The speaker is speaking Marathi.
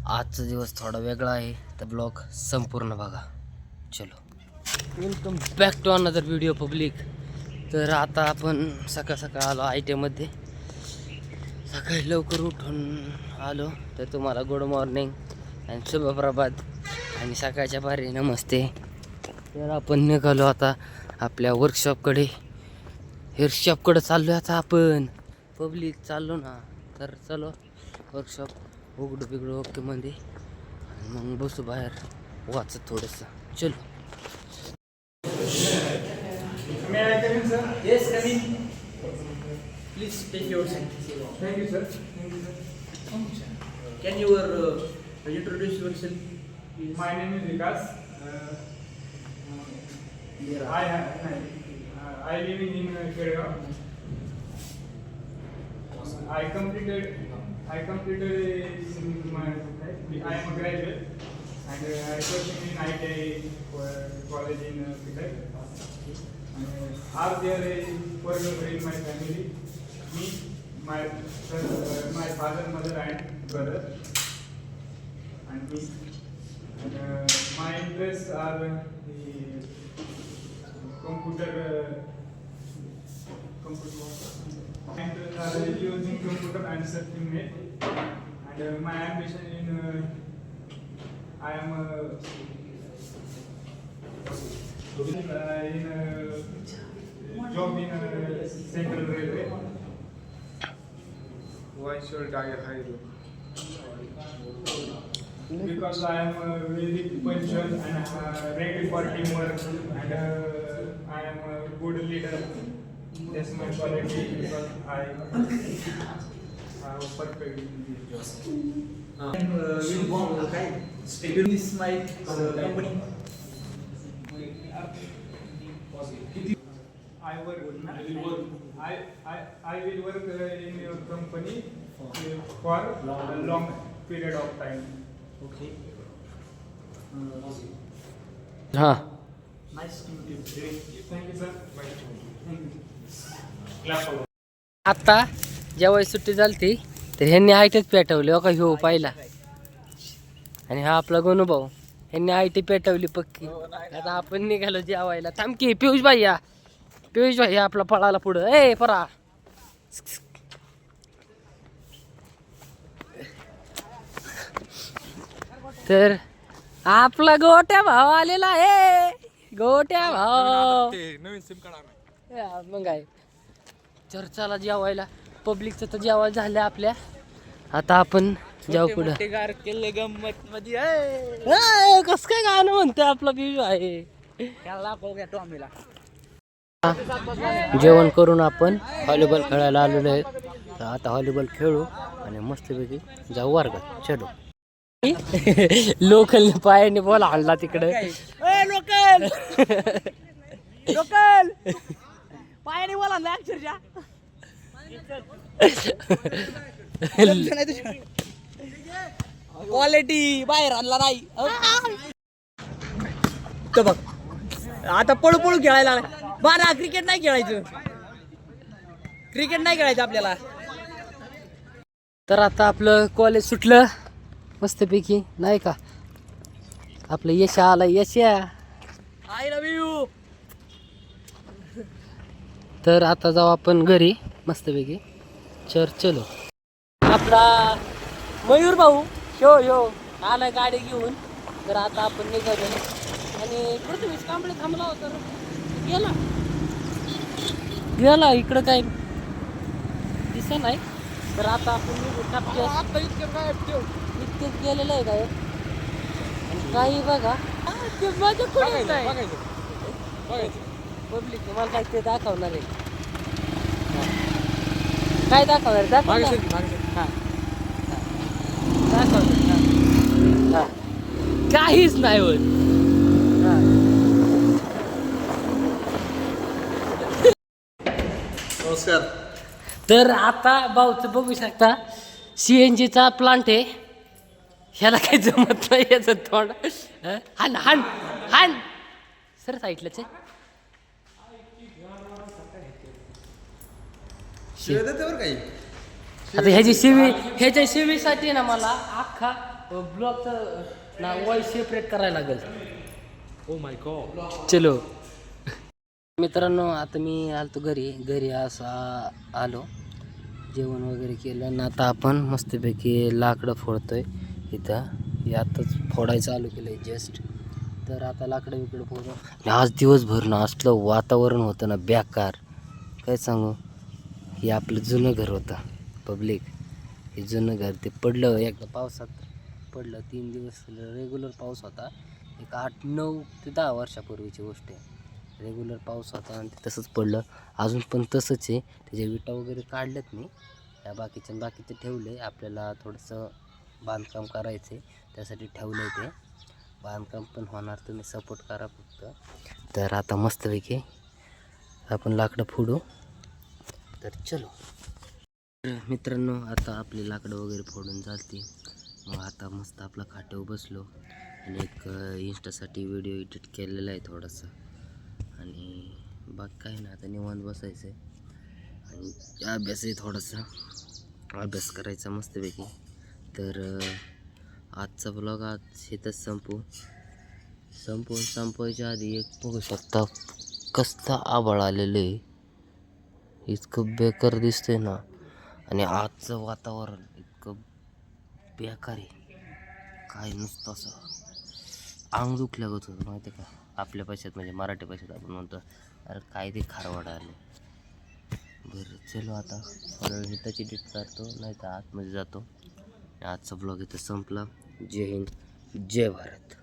आजचा दिवस थोडा वेगळा आहे, तर ब्लॉग संपूर्ण बघा. चलो, welcome back to another video public. तर आता आपण सकाळ सकाळ आलो ITमध्ये. सकाळी लवकर उठून आलो, तर तुम्हाला गुड मॉर्निंग आणि शुभप्रभात आणि सकाळच्या पारी नमस्ते. तर आपण निघालो आता आपल्या वर्कशॉपकडे. चाललो आता आपण पब्लिक चाललो ना. तर चलो वर्कशॉप उघडू बिघडू ओके मध्ये आणि मग बसू बाहेर वाचत थोडंसं. चलो. May I come in, sir? Yes, come in. Please take your seat. Thank you, sir. Thank you, sir. Can you introduce yourself? Please? My name is Vikas. I living in Kerala. I completed I am a graduate and I working in ITI college in Pitak. Are there four members in my family? Me, my father, mother, and brother, and me. And, my interests are the computer. My interests are using computer and surfing net. And my ambition in I am in job in Central Railway. Why should I hire you? Because I am very punctual and ready for teamwork and I am a good leader. That's my quality because I have perfect job. Will this my company? I will work in your company for a long period of time. Okay. हां, Nice to meet you. Thank you, sir. Thank you. आता जेव्हा सुट्टी झाली तर ह्यांनी ITच पेटवली हो का. ह्यो पाहिला आणि हा आपला गणूभाऊ. ह्यांनी IT पेटवली पक्की. आता आपण निघालो जेवायला. थांबकी पियुष भाई आपला पळाला पुढं. ए परा. तर आपला गोट्या भाव आलेला आहे. गोट्या भाव नवीन सिम कार्ड मग आहे. चर्चाला जेवायला पब्लिकचं तर जेवायला झालं आपल्या. आता आपण जाऊ पुढं. केले गंमत मध्ये कस काय गाणं म्हणतोय आपला पिऊ आहे. टॉमीला. जेवण करून आपण व्हॉलीबॉल खेळायला आलेलो आहे. तर आता व्हॉलीबॉल खेळू आणि मस्तपैकी जाऊ वर्गात. चलो. लोकल पायाने बॉल आणला तिकडे. लोकल लोकल पायाने बोला ना अक्षरशः. क्वालिटी बाहेर आणला नाही. तर बघ आता पळू पळू खेळायला लागला. बारा क्रिकेट नाही खेळायचं. क्रिकेट नाही खेळायचं आपल्याला. तर आता आपलं कॉलेज सुटलं मस्तपैकी नाही का. आपलं यश आला. यशा आय लव्ह यू. तर आता जाऊ आपण घरी मस्तपैकी. चलो. आपला मयूर भाऊ ह्यो आला गाडी घेऊन. तर आता आपण निघालो आणि पृथ्वीच कांबळे थांबला होता. गेला इकडं काय दिसत नाही. तर आता आपण निघू टपक्यात. इतकं गेलेलं आहे काय आणि काही बघा ते माझ्या पुढे नाही. पब्लिक मला काय ते दाखवणार आहे. काय दाखवणार काहीच नाही होत. नमस्कार. तर आता भाऊचं बघू शकता CNGचा प्लांट आहे. ह्याला काही जमत नाही याचं तोंड. हान सर साईडलाच आहे. शिवाय देते बरं काही. आता ह्याच्या शिवीसाठी ना मला अख्खा ब्लॉगचं नाव वॉइस सेपरेट करायला लागेल. Oh my God. चलो मित्रांनो, आता मी आलतो घरी असा आलो, जेवण वगैरे केलं आणि आता आपण मस्तपैकी लाकडं फोडतोय इथं. आताच फोडायचं चालू केलं आहे जस्ट. तर आता लाकडं विकडं फोडू. आणि आज दिवसभर ना असलं वातावरण होतं ना बेकार, काय सांगू. हे आपलं जुनं घर होतं पब्लिक. हे जुनं घर ते पडलं एकदा पावसात पडलं. 3 दिवस रेग्युलर पाऊस होता. एक 8-9 ते 10 वर्षापूर्वीची गोष्ट आहे. रेग्युलर पाऊस होता आणि ते तसंच पडलं. अजून पण तसंच आहे. त्याच्या विटा वगैरे काढल्यात मी. त्या बाकीचे ठेवले. आपल्याला थोडंसं बांधकाम करायचं आहे, त्यासाठी ठेवलं आहे ते. बांधकाम पण होणार, तुम्ही सपोर्ट करा फक्त. तर आता मस्तपैकी आपण लाकडं फोडू. तर चलो मित्रांनो, आता आपली लाकडं वगैरे फोडून झालती. मग आता मस्त आपला खाट्यावर बसलो आणि एक इंस्टासाठी व्हिडिओ एडिट केलेला आहे थोडासा. आणि बाकी काही नाही, आता निवांत बसायचं आहे आणि अभ्यास आहे, थोडासा अभ्यास करायचा मस्तपैकी. तर आजचा ब्लॉग आज इथंच संपवायच्या आधी एक बघू शकता कसलं आभाळ आलेलं आहे. इतकं बेकार दिसतंय ना. आणि आजचं वातावरण इतकं बेकार आहे, काय नुसतं असं अंग दुखल्यागत होतं माहिती आहे का. आपल्या भाषेत म्हणजे मराठी भाषेत आपण म्हणतो अरे काय ते खारवड आले. बरं चलो आता थोडं हिताची डिट करतो, नाही तर आतमध्ये जातो. आजचा ब्लॉग इथं संपला. जय हिंद, जय भारत.